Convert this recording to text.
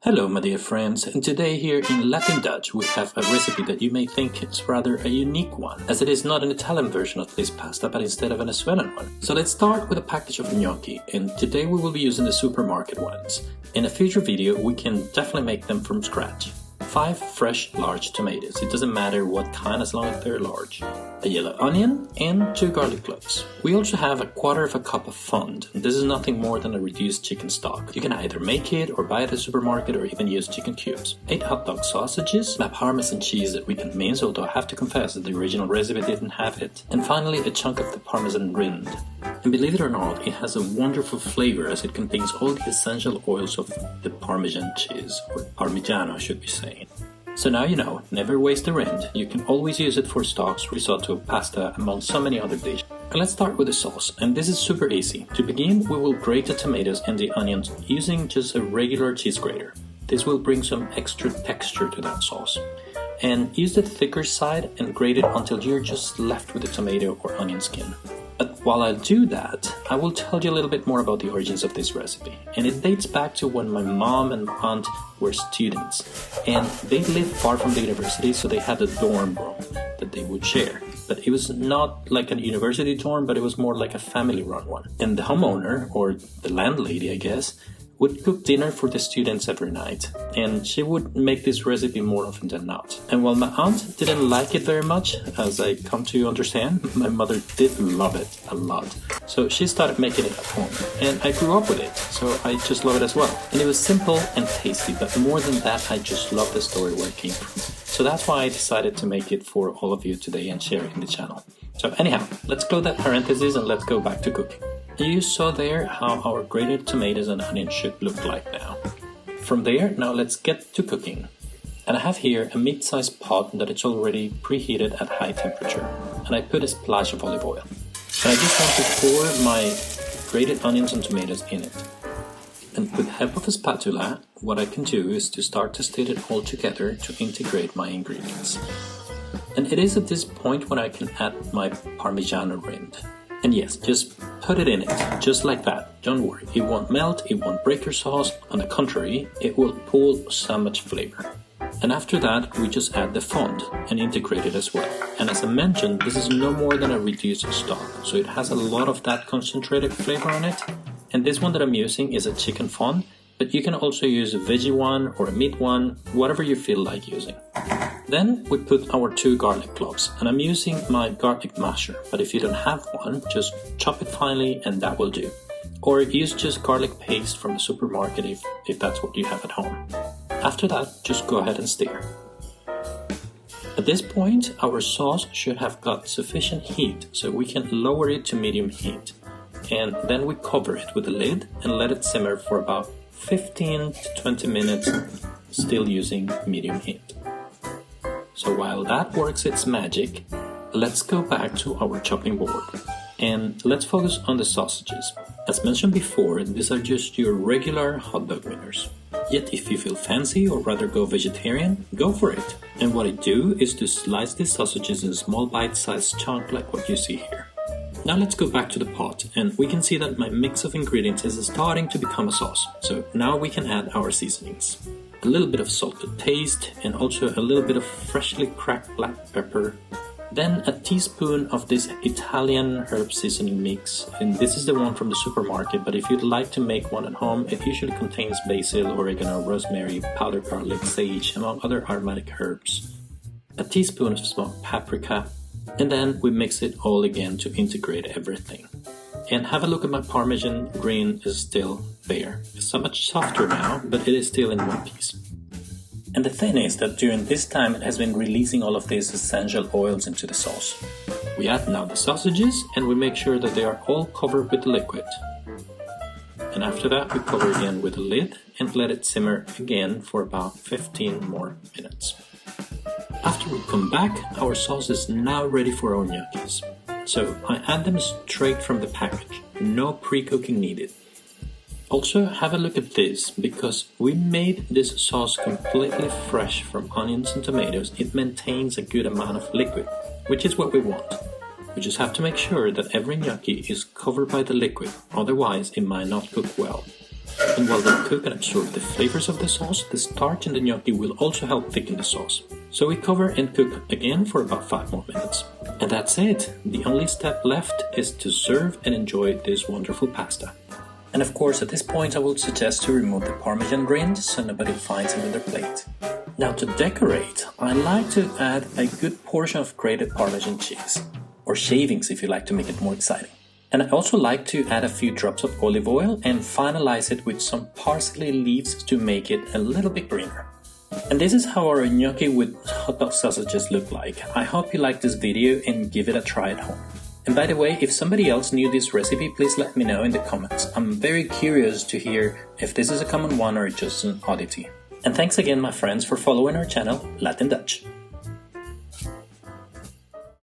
Hello my dear friends, and today here in LatinDutch we have a recipe that you may think is rather a unique one, as it is not an Italian version of this pasta but instead a Venezuelan one. So let's start with a package of gnocchi, and today we will be using the supermarket ones. In a future video we can definitely make them from scratch. 5 fresh large tomatoes, it doesn't matter what kind as long as they're large. A yellow onion and 2 garlic cloves. We also have a quarter of a cup of fond. This is nothing more than a reduced chicken stock. You can either make it or buy it at the supermarket or even use chicken cubes. 8 hotdog sausages, a Parmesan cheese that we can mince, although I have to confess that the original recipe didn't have it. And finally a chunk of the Parmesan rind. And believe it or not, it has a wonderful flavor as it contains all the essential oils of the Parmesan cheese, or Parmigiano I should be saying. So now you know, never waste the rind. You can always use it for stocks, risotto, pasta, among so many other dishes. And let's start with the sauce, and this is super easy. To begin, we will grate the tomatoes and the onions using just a regular cheese grater. This will bring some extra texture to that sauce. And use the thicker side and grate it until you're just left with the tomato or onion skin. But while I do that, I will tell you a little bit more about the origins of this recipe. And it dates back to when my mom and aunt were students. And they lived far from the university, so they had a dorm room that they would share. But it was not like a university dorm, but it was more like a family-run one. And the homeowner, or the landlady I guess, would cook dinner for the students every night, and she would make this recipe more often than not. And while my aunt didn't like it very much, as I come to understand, my mother did love it a lot. So she started making it at home, and I grew up with it, so I just love it as well. And it was simple and tasty, but more than that, I just love the story where it came from. So that's why I decided to make it for all of you today and share it in the channel. So anyhow, let's close that parenthesis and let's go back to cooking. You saw there how our grated tomatoes and onions should look like now. From there, now let's get to cooking. And I have here a mid-sized pot that is already preheated at high temperature. And I put a splash of olive oil. And I just want to pour my grated onions and tomatoes in it. And with help of a spatula, what I can do is to start to stir it all together to integrate my ingredients. And it is at this point when I can add my Parmigiano rind. And yes, just put it in it, just like that. Don't worry, it won't melt, it won't break your sauce. On the contrary, it will pull so much flavor. And after that, we just add the fond and integrate it as well. And as I mentioned, this is no more than a reduced stock, so it has a lot of that concentrated flavor on it. And this one that I'm using is a chicken fond, but you can also use a veggie one or a meat one, whatever you feel like using. Then we put our 2 garlic cloves, and I'm using my garlic masher, but if you don't have one, just chop it finely and that will do. Or use just garlic paste from the supermarket if that's what you have at home. After that, just go ahead and stir. At this point, our sauce should have got sufficient heat so we can lower it to medium heat. And then we cover it with a lid and let it simmer for about 15 to 20 minutes, still using medium heat. So while that works its magic, let's go back to our chopping board. And let's focus on the sausages. As mentioned before, these are just your regular hot dog winners. Yet if you feel fancy or rather go vegetarian, go for it. And what I do is to slice these sausages in small bite-sized chunks like what you see here. Now let's go back to the pot, and we can see that my mix of ingredients is starting to become a sauce. So now we can add our seasonings. A little bit of salt to taste, and also a little bit of freshly cracked black pepper. Then a teaspoon of this Italian herb seasoning mix, and this is the one from the supermarket, but if you'd like to make one at home, it usually contains basil, oregano, rosemary, powdered garlic, sage, among other aromatic herbs. A teaspoon of smoked paprika, and then we mix it all again to integrate everything. And have a look at my Parmesan grain is still there. It's so much softer now, but it is still in one piece. And the thing is that during this time it has been releasing all of these essential oils into the sauce. We add now the sausages and we make sure that they are all covered with the liquid. And after that we cover again with a lid and let it simmer again for about 15 more minutes. After we come back, our sauce is now ready for our gnocchis. So I add them straight from the package, no pre-cooking needed. Also have a look at this, because we made this sauce completely fresh from onions and tomatoes. It maintains a good amount of liquid, which is what we want. We just have to make sure that every gnocchi is covered by the liquid, otherwise it might not cook well. And while they cook and absorb the flavors of the sauce, the starch in the gnocchi will also help thicken the sauce. So we cover and cook again for about 5 more minutes. And that's it! The only step left is to serve and enjoy this wonderful pasta. And of course, at this point I would suggest to remove the Parmesan rind so nobody finds them in their plate. Now to decorate, I like to add a good portion of grated Parmesan cheese, or shavings if you like to make it more exciting. And I also like to add a few drops of olive oil and finalize it with some parsley leaves to make it a little bit greener. And this is how our gnocchi with hotdog sausages look like. I hope you liked this video and give it a try at home. And by the way, if somebody else knew this recipe, please let me know in the comments. I'm very curious to hear if this is a common one or just an oddity. And thanks again, my friends, for following our channel, LatinDutch.